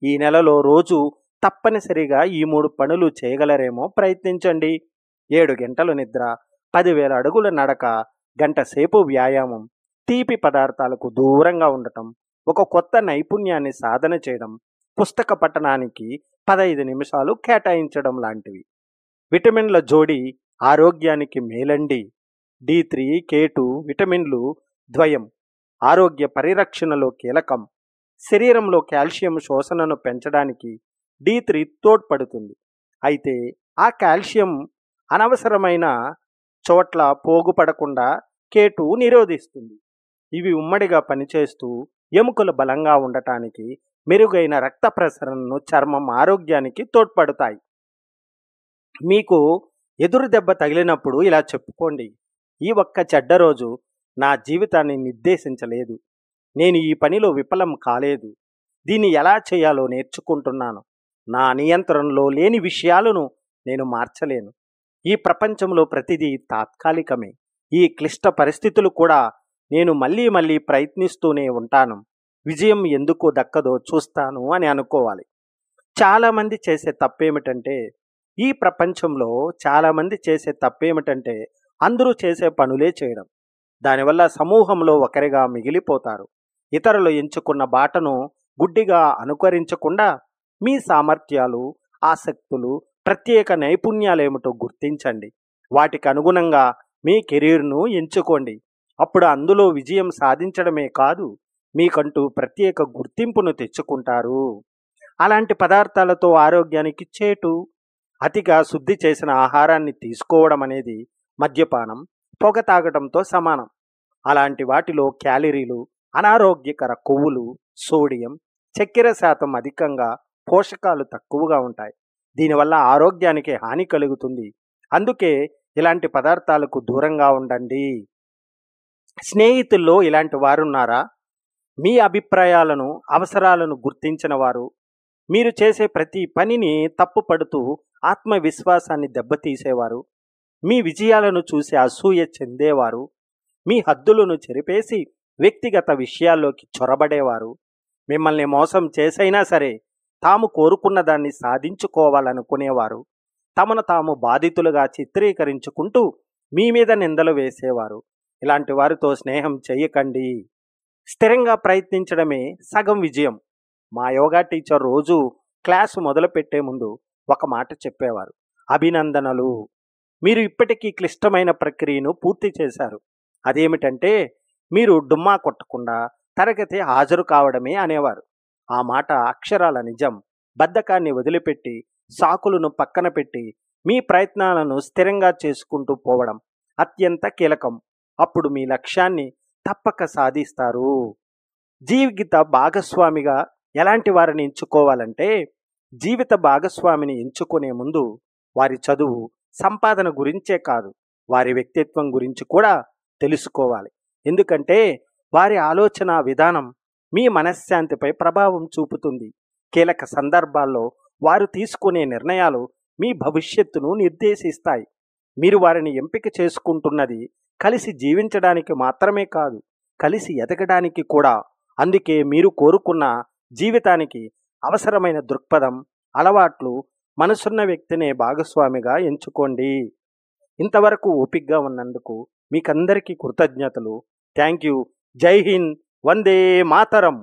ఈ నెలలో రోజు తప్పనిసరిగా ఈ 3 పనులు చేయగలరేమో ప్రయత్నించండి. 7 గంటలు నిద్ర, 10,000 అడుగుల నడక, గంట సేపు వ్యాయామం, తీపి పదార్థాలకు దూరంగా ఉండటం, ఒక కొత్త నైపుణ్యాన్ని సాధన చేయడం, పుస్తక పఠనానికి 15 నిమిషాలు కేటాయించడం లాంటివి. విటమిన్ల జోడి ఆరోగ్యానికి మేలండి. D3, K2 విటమిన్లు ద్వయం ఆరోగ్య పరిరక్షణలో కీలకం. శరీరంలో కాల్షియం శోషణను పెంచడానికి D3 తోడ్పడుతుంది. అయితే ఆ కాల్షియం అనవసరమైన చోట్ల పోగుపడకుండా K2 నిరోధిస్తుంది. ఇవి ఉమ్మడిగా పనిచేస్తూ ఎముకలు బలంగా ఉండటానికి, మెరుగైన రక్త ప్రసరణను, చర్మం ఆరోగ్యానికి తోడ్పడతాయి. మీకు ఎదురు దెబ్బ తగిలినప్పుడు ఇలా చెప్పుకోండి: ఈ ఒక్క చెడ్డ రోజు నా జీవితాన్ని నిర్దేశించలేదు. నేను ఈ పనిలో విఫలం కాలేదు. దీన్ని ఎలా చేయాలో నేర్చుకుంటున్నాను. నా నియంత్రణలో లేని విషయాలను నేను మార్చలేను. ఈ ప్రపంచంలో ప్రతిదీ తాత్కాలికమే. ఈ క్లిష్ట పరిస్థితులు కూడా నేను మళ్ళీ మళ్ళీ ప్రయత్నిస్తూనే ఉంటాను. విజయం ఎందుకు దక్కదో చూస్తాను అని అనుకోవాలి. చాలామంది చేసే తప్పేమిటంటే ఈ ప్రపంచంలో చాలామంది చేసే తప్పేమిటంటే అందరూ చేసే పనులే చేయడం. దానివల్ల సమూహంలో ఒకరిగా మిగిలిపోతారు. ఇతరులు ఎంచుకున్న బాటను గుడ్డిగా అనుకరించకుండా మీ సామర్థ్యాలు, ఆసక్తులు, ప్రత్యేక నైపుణ్యాలేమిటో గుర్తించండి. వాటికి అనుగుణంగా మీ కెరీర్ను ఎంచుకోండి. అప్పుడు అందులో విజయం సాధించడమే కాదు, మీకంటూ ప్రత్యేక గుర్తింపును తెచ్చుకుంటారు. అలాంటి పదార్థాలతో ఆరోగ్యానికి చేటు. అతిగా శుద్ధి చేసిన ఆహారాన్ని తీసుకోవడం అనేది మద్యపానం, పొగ తాగడంతో సమానం. అలాంటి వాటిలో క్యాలరీలు, అనారోగ్యకర కొవ్వులు, సోడియం, చక్కెర శాతం అధికంగా, పోషకాలు తక్కువగా ఉంటాయి. దీనివల్ల ఆరోగ్యానికి హాని కలుగుతుంది. అందుకే ఇలాంటి పదార్థాలకు దూరంగా ఉండండి. స్నేహితుల్లో ఇలాంటి వారున్నారా? మీ అభిప్రాయాలను, అవసరాలను గుర్తించిన వారు, మీరు చేసే ప్రతి పనిని తప్పుపడుతూ ఆత్మవిశ్వాసాన్ని దెబ్బతీసేవారు, మీ విజయాలను చూసి అసూయ చెందేవారు, మీ హద్దులను చెరిపేసి వ్యక్తిగత విషయాల్లోకి చొరబడేవారు, మిమ్మల్ని మోసం చేసైనా సరే తాము కోరుకున్న దాన్ని సాధించుకోవాలనుకునేవారు, తమను తాము బాధితులుగా చిత్రీకరించుకుంటూ మీ మీద నిందలు వేసేవారు. ఇలాంటి వారితో స్నేహం చేయకండి. స్థిరంగా ప్రయత్నించడమే సగం విజయం. మా యోగా టీచర్ రోజు క్లాసు మొదలుపెట్టే ముందు ఒక మాట చెప్పేవారు: అభినందనలు, మీరు ఇప్పటికీ క్లిష్టమైన ప్రక్రియను పూర్తి చేశారు. అదేమిటంటే మీరు డుమ్మా కొట్టకుండా తరగతి హాజరు కావడమే అనేవారు. ఆ మాట అక్షరాల నిజం. బద్ధకాన్ని వదిలిపెట్టి సాకులను పక్కన పెట్టి మీ ప్రయత్నాలను స్థిరంగా చేసుకుంటూ పోవడం అత్యంత కీలకం. అప్పుడు మీ లక్ష్యాన్ని తప్పక సాధిస్తారు. జీవిత భాగస్వామిగా ఎలాంటి వారిని ఎంచుకోవాలంటే, జీవిత భాగస్వామిని ఎంచుకునే ముందు వారి చదువు, సంపాదన గురించే కాదు, వారి వ్యక్తిత్వం గురించి కూడా తెలుసుకోవాలి. ఎందుకంటే వారి ఆలోచన విధానం మీ మనశ్శాంతిపై ప్రభావం చూపుతుంది. కీలక సందర్భాల్లో వారు తీసుకునే నిర్ణయాలు మీ భవిష్యత్తును నిర్దేశిస్తాయి. మీరు వారిని ఎంపిక చేసుకుంటున్నది కలిసి జీవించడానికి మాత్రమే కాదు, కలిసి ఎదగడానికి కూడా. అందుకే మీరు కోరుకున్న జీవితానికి అవసరమైన దృక్పథం, అలవాట్లు, మనసున్న వ్యక్తినే భాగస్వామిగా ఎంచుకోండి. ఇంతవరకు ఓపికగా ఉన్నందుకు మీకందరికీ కృతజ్ఞతలు. Thank you. జై హింద్. వందే మాతరం.